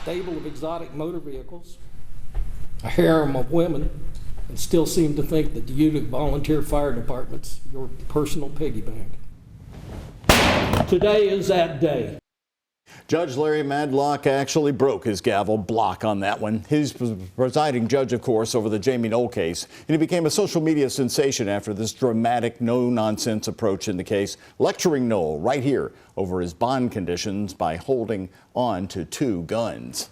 stable of exotic motor vehicles, a harem of women, and still seem to think that the Utica Volunteer Fire Department's your personal piggy bank. Today is that day. Judge Larry Medlock actually broke his gavel block on that one. He's presiding judge, of course, over the Jamey Noel case, and he became a social media sensation after this dramatic, no-nonsense approach in the case, lecturing Noel right here over his bond conditions by holding on to 2 guns.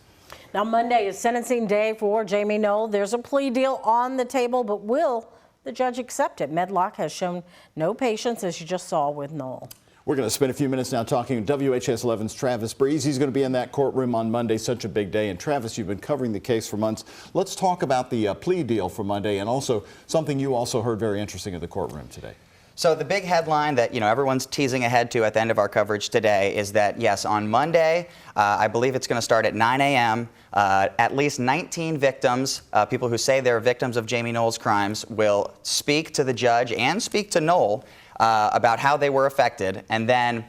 Now, Monday is sentencing day for Jamey Noel. There's a plea deal on the table, but will the judge accept it? Medlock has shown no patience, as you just saw with Noel. We're going to spend a few minutes now talking to WHS 11's Travis Breese. He's going to be in that courtroom on Monday, such a big day. And Travis, you've been covering the case for months. Let's talk about the plea deal for Monday, and also something you also heard very interesting in the courtroom today. So the big headline that everyone's teasing ahead to at the end of our coverage today is that, yes, on Monday, I believe it's going to start at 9 a.m., at least 19 victims, people who say they're victims of Jamey Noel's crimes, will speak to the judge and speak to Noel about how they were affected. And then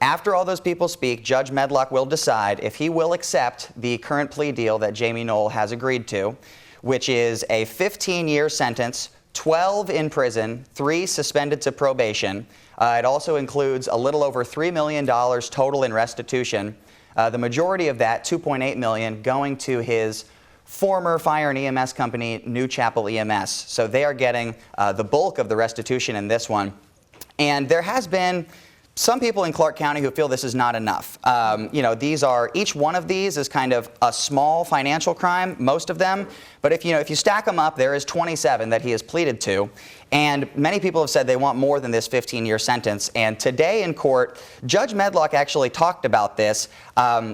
after all those people speak, Judge Medlock will decide if he will accept the current plea deal that Jamey Noel has agreed to, which is a 15-year sentence, 12 in prison, 3 suspended to probation. It also includes a little over $3 million total in restitution. The majority of that, $2.8 million, going to his former fire and EMS company, New Chapel EMS. So they are getting the bulk of the restitution in this one. And there has been some people in Clark County who feel this is not enough. Each one of these is kind of a small financial crime, most of them. But if you stack them up, there is 27 that he has pleaded to. And many people have said they want more than this 15-year sentence. And today in court, Judge Medlock actually talked about this,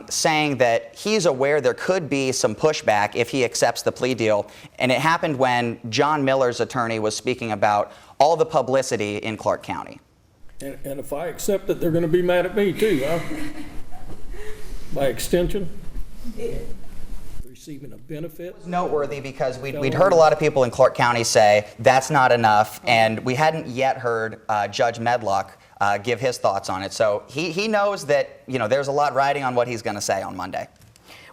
saying that he's aware there could be some pushback if he accepts the plea deal. And it happened when John Miller's attorney was speaking about all the publicity in Clark County. And if I accept it, they're going to be mad at me too, huh? By extension? Receiving a benefit? It was noteworthy because we'd heard a lot of people in Clark County say that's not enough, and we hadn't yet heard Judge Medlock give his thoughts on it. So he knows that there's a lot riding on what he's going to say on Monday.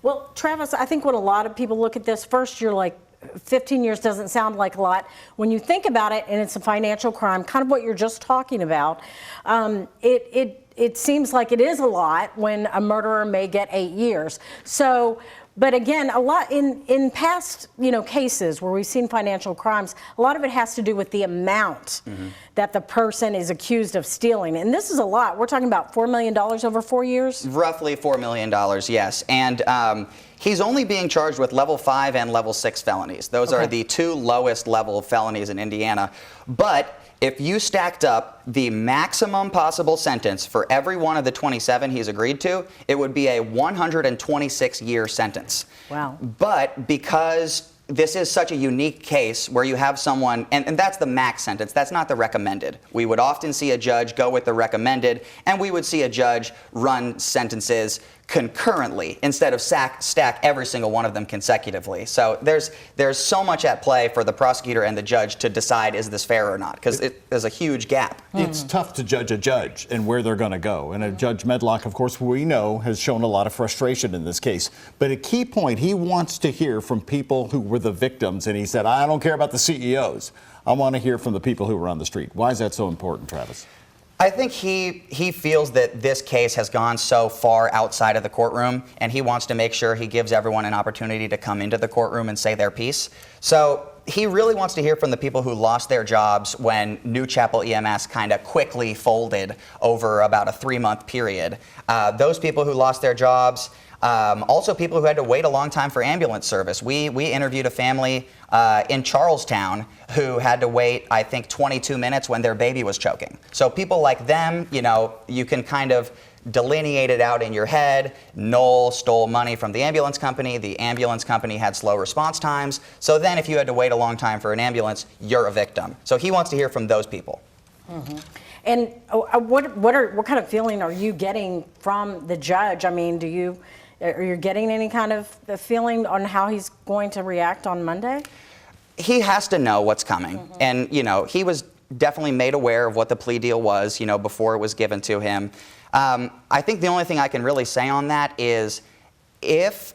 Well, Travis, I think when a lot of people look at this, first you're like, 15 years doesn't sound like a lot. When you think about it, and it's a financial crime, kind of what you're just talking about, it seems like it is a lot when a murderer may get 8 years. So, but again, a lot in past cases where we've seen financial crimes, a lot of it has to do with the amount that the person is accused of stealing. And this is a lot. We're talking about $4 million over 4 years? Roughly $4 million, yes. And he's only being charged with level 5 and level 6 felonies. Those are the 2 lowest level felonies in Indiana. But if you stacked up the maximum possible sentence for every one of the 27 he's agreed to, it would be a 126-year sentence. Wow. But because this is such a unique case where you have someone, and that's the max sentence, that's not the recommended. We would often see a judge go with the recommended, and we would see a judge run sentences concurrently instead of stack every single one of them consecutively. So there's so much at play for the prosecutor and the judge to decide, is this fair or not, because there's a huge gap. It's tough to judge a judge and where they're going to go. And Judge Medlock, of course, we know has shown a lot of frustration in this case. But a key point, he wants to hear from people who were the victims. And he said, I don't care about the CEOs. I want to hear from the people who were on the street. Why is that so important, Travis? I think he feels that this case has gone so far outside of the courtroom, and he wants to make sure he gives everyone an opportunity to come into the courtroom and say their piece. So he really wants to hear from the people who lost their jobs when New Chapel EMS kind of quickly folded over about a 3-month period. Those people who lost their jobs, also people who had to wait a long time for ambulance service. We interviewed a family in Charlestown who had to wait, I think, 22 minutes when their baby was choking. So people like them, you can kind of delineate it out in your head. Noel stole money from the ambulance company. The ambulance company had slow response times. So then if you had to wait a long time for an ambulance, you're a victim. So he wants to hear from those people. Mm-hmm. And what kind of feeling are you getting from the judge? I mean, are you getting any kind of feeling on how he's going to react on Monday? He has to know what's coming. Mm-hmm. And, he was definitely made aware of what the plea deal was, before it was given to him. I think the only thing I can really say on that is if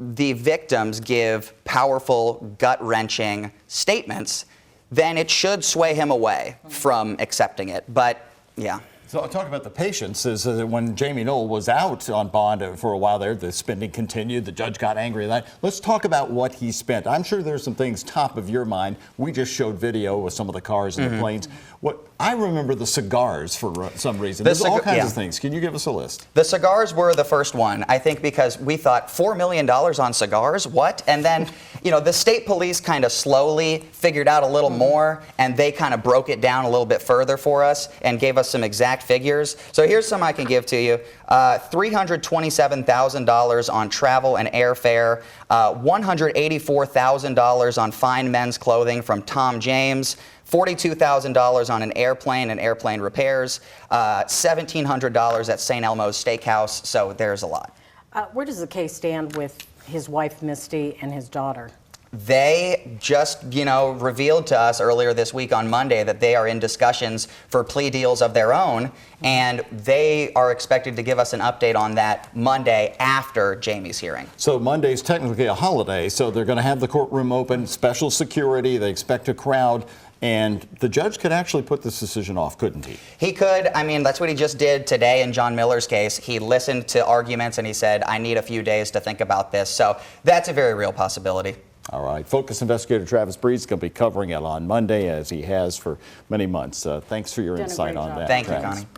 the victims give powerful, gut-wrenching statements, then it should sway him away from accepting it. But yeah. So talk about the patience is when Jamey Noel was out on bond for a while there, the spending continued. The judge got angry at that. Let's talk about what he spent. I'm sure there's some things top of your mind. We just showed video with some of the cars and the planes. What I remember the cigars for some reason. There's all kinds of things. Can you give us a list? The cigars were the first one, I think, because we thought $4 million on cigars, what? And then, you know, the state police kind of slowly figured out a little more, and they kind of broke it down a little bit further for us and gave us some exact figures. So here's some I can give to you. $327,000 on travel and airfare, $184,000 on fine men's clothing from Tom James, $42,000 on an airplane and airplane repairs, $1,700 at St. Elmo's Steakhouse, so there's a lot. Where does the case stand with his wife, Misty, and his daughter? They just, you know, revealed to us earlier this week on Monday that they are in discussions for plea deals of their own, and they are expected to give us an update on that Monday after Jamey's hearing. So Monday's technically a holiday, so they're going to have the courtroom open, special security, they expect a crowd. And the judge could actually put this decision off, couldn't he? He could. I mean, that's what he just did today in John Miller's case. He listened to arguments and he said, I need a few days to think about this. So that's a very real possibility. All right. Focus investigator Travis Breese is going to be covering it on Monday, as he has for many months. Thanks for your Done a insight great on job. that. Thank you, Travis. Connie.